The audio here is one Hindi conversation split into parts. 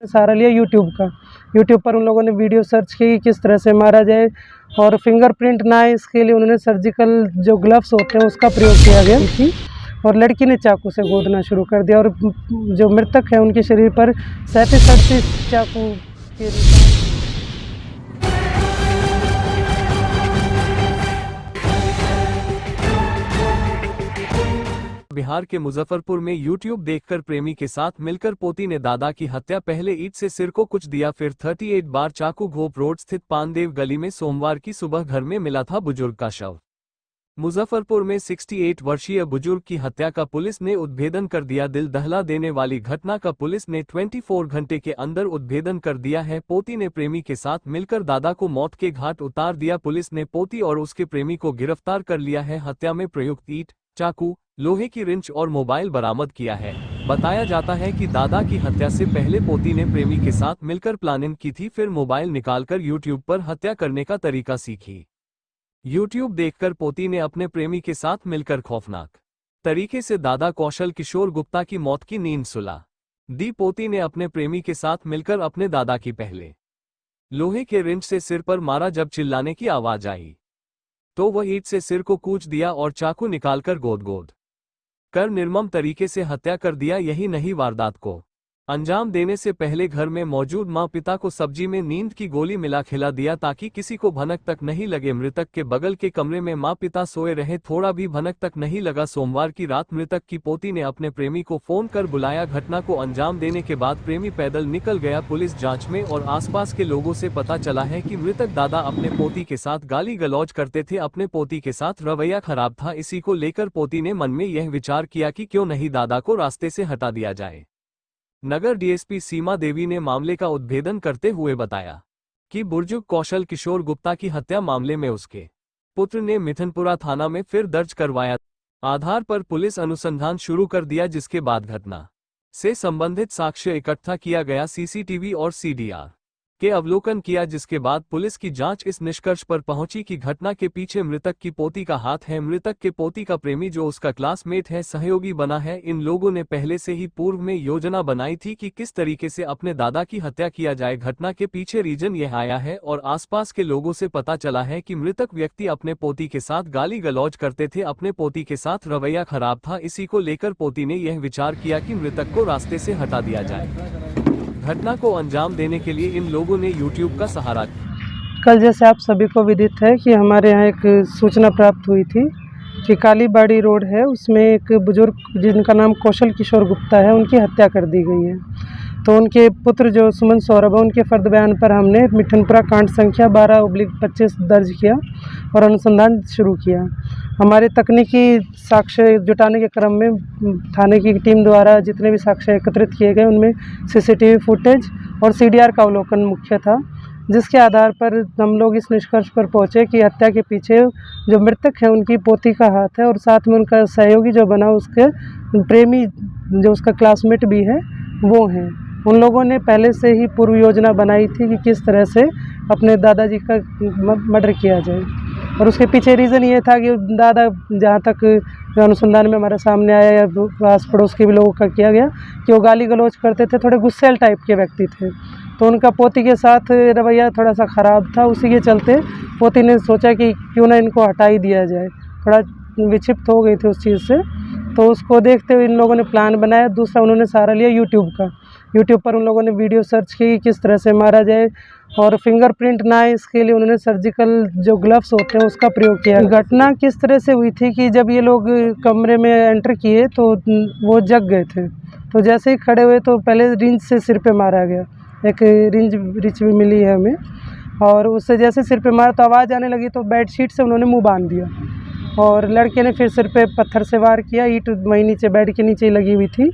सहारा लिया यूट्यूब पर उन लोगों ने वीडियो सर्च की कि किस तरह से मारा जाए, और फिंगरप्रिंट ना आए इसके लिए उन्होंने सर्जिकल जो ग्लव्स होते हैं उसका प्रयोग किया गया थी, और लड़की ने चाकू से गोदना शुरू कर दिया, और जो मृतक है उनके शरीर पर 37-38 चाकू के निशान। बिहार के मुजफ्फरपुर में यूट्यूब देखकर प्रेमी के साथ मिलकर पोती ने दादा की हत्या। पहले ईंट से सिर को कुछ दिया, फिर 38 बार चाकू। घोप रोड स्थित पानदेव गली में सोमवार की सुबह घर में मिला था बुजुर्ग का शव। मुजफ्फरपुर में 68 वर्षीय बुजुर्ग की हत्या का पुलिस ने उद्भेदन कर दिया। दिल दहला देने वाली घटना का पुलिस ने 24 घंटे के अंदर उद्भेदन कर दिया है। पोती ने प्रेमी के साथ मिलकर दादा को मौत के घाट उतार दिया। पुलिस ने पोती और उसके प्रेमी को गिरफ्तार कर लिया है। हत्या में प्रयुक्त ईंट, चाकू, लोहे की रिंच और मोबाइल बरामद किया है। बताया जाता है कि दादा की हत्या से पहले पोती ने प्रेमी के साथ मिलकर प्लानिंग की थी, फिर मोबाइल निकालकर यूट्यूब पर हत्या करने का तरीका सीखी। यूट्यूब देखकर पोती ने अपने प्रेमी के साथ मिलकर खौफनाक तरीके से दादा कौशल किशोर गुप्ता की मौत की नींद सुला दी। पोती ने अपने प्रेमी के साथ मिलकर अपने दादा की पहले लोहे के रिंच से सिर पर मारा। जब चिल्लाने की आवाज आई तो वह ईंट से सिर को कूच दिया और चाकू निकालकर गोद कर निर्मम तरीके से हत्या कर दिया। यही नहीं, वारदात को अंजाम देने से पहले घर में मौजूद मां पिता को सब्जी में नींद की गोली मिला खिला दिया ताकि किसी को भनक तक नहीं लगे। मृतक के बगल के कमरे में मां पिता सोए रहे, थोड़ा भी भनक तक नहीं लगा। सोमवार की रात मृतक की पोती ने अपने प्रेमी को फोन कर बुलाया। घटना को अंजाम देने के बाद प्रेमी पैदल निकल गया। पुलिस जांच में और आसपास के लोगों से पता चला है कि मृतक दादा अपने पोती के साथ गाली गलौज करते थे। अपने पोती के साथ रवैया खराब था। इसी को लेकर पोती ने मन में यह विचार किया कि क्यों नहीं दादा को रास्ते से हटा दिया जाए। नगर डीएसपी सीमा देवी ने मामले का उद्भेदन करते हुए बताया कि बुजुर्ग कौशल किशोर गुप्ता की हत्या मामले में उसके पुत्र ने मिथनपुरा थाना में फिर दर्ज करवाया। आधार पर पुलिस अनुसंधान शुरू कर दिया, जिसके बाद घटना से संबंधित साक्ष्य इकट्ठा किया गया। सीसीटीवी और सीडीआर के अवलोकन किया, जिसके बाद पुलिस की जांच इस निष्कर्ष पर पहुंची कि घटना के पीछे मृतक की पोती का हाथ है। मृतक के पोती का प्रेमी जो उसका क्लासमेट है, सहयोगी बना है। इन लोगों ने पहले से ही पूर्व में योजना बनाई थी कि किस तरीके से अपने दादा की हत्या किया जाए। घटना के पीछे रीजन यह आया है और आसपास के लोगों से पता चला है कि मृतक व्यक्ति अपने पोती के साथ गाली गलौज करते थे, अपने पोती के साथ रवैया खराब था। इसी को लेकर पोती ने यह विचार किया कि मृतक को रास्ते से हटा दिया जाए। घटना को अंजाम देने के लिए इन लोगों ने यूट्यूब का सहारा लिया। कल जैसे आप सभी को विदित है कि हमारे यहाँ एक सूचना प्राप्त हुई थी कि कालीबाड़ी रोड है, उसमें एक बुजुर्ग जिनका नाम कौशल किशोर गुप्ता है, उनकी हत्या कर दी गई है। तो उनके पुत्र जो सुमन सौरभ है, उनके फर्द बयान पर हमने मिठनपुरा कांड संख्या 12/25 दर्ज किया और अनुसंधान शुरू किया। हमारे तकनीकी साक्ष्य जुटाने के क्रम में थाने की टीम द्वारा जितने भी साक्ष्य एकत्रित किए गए उनमें सीसीटीवी फुटेज और सीडीआर का अवलोकन मुख्य था, जिसके आधार पर हम लोग इस निष्कर्ष पर पहुंचे कि हत्या के पीछे जो मृतक है उनकी पोती का हाथ है, और साथ में उनका सहयोगी जो बना उसके प्रेमी जो उसका क्लासमेट भी है वो हैं। उन लोगों ने पहले से ही पूर्व योजना बनाई थी कि किस तरह से अपने दादाजी का मर्डर किया जाए, और उसके पीछे रीज़न ये था कि दादा, जहाँ तक अनुसंधान में हमारे सामने आया या आस पड़ोस के भी लोगों का किया गया, कि वो गाली गलौज करते थे, थोड़े गुस्सैल टाइप के व्यक्ति थे। तो उनका पोती के साथ रवैया थोड़ा सा ख़राब था। उसी के चलते पोती ने सोचा कि क्यों ना इनको हटा ही दिया जाए, थोड़ा विक्षिप्त हो गई थी उस चीज़ से। तो उसको देखते हुए इन लोगों ने प्लान बनाया। दूसरा उन्होंने सहारा लिया यूट्यूब पर उन लोगों ने वीडियो सर्च की कि किस तरह से मारा जाए, और फिंगरप्रिंट ना आए इसके लिए उन्होंने सर्जिकल जो ग्लव्स होते हैं उसका प्रयोग किया। घटना किस तरह से हुई थी कि जब ये लोग कमरे में एंटर किए तो वो जग गए थे। तो जैसे ही खड़े हुए तो पहले रिंच से सिर पे मारा गया, एक रिंच भी मिली है हमें, और उससे जैसे सिर पे मारा तो आवाज़ आने लगी, तो बेडशीट से उन्होंने मुँह बांध दिया, और लड़के ने फिर सिर पे पत्थर से वार किया। ईंट वहीं नीचे बेड के नीचे ही लगी हुई थी,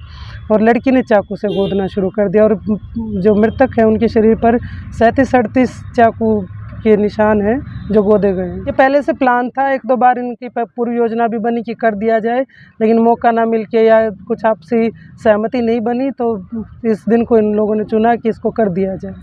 और लड़की ने चाकू से गोदना शुरू कर दिया, और जो मृतक है उनके शरीर पर 37-38 चाकू के निशान हैं जो गोदे गए हैं। ये पहले से प्लान था, 1-2 बार इनकी पूर्व योजना भी बनी कि कर दिया जाए, लेकिन मौका ना मिल के या कुछ आपसी सहमति नहीं बनी, तो इस दिन को इन लोगों ने चुना कि इसको कर दिया जाए।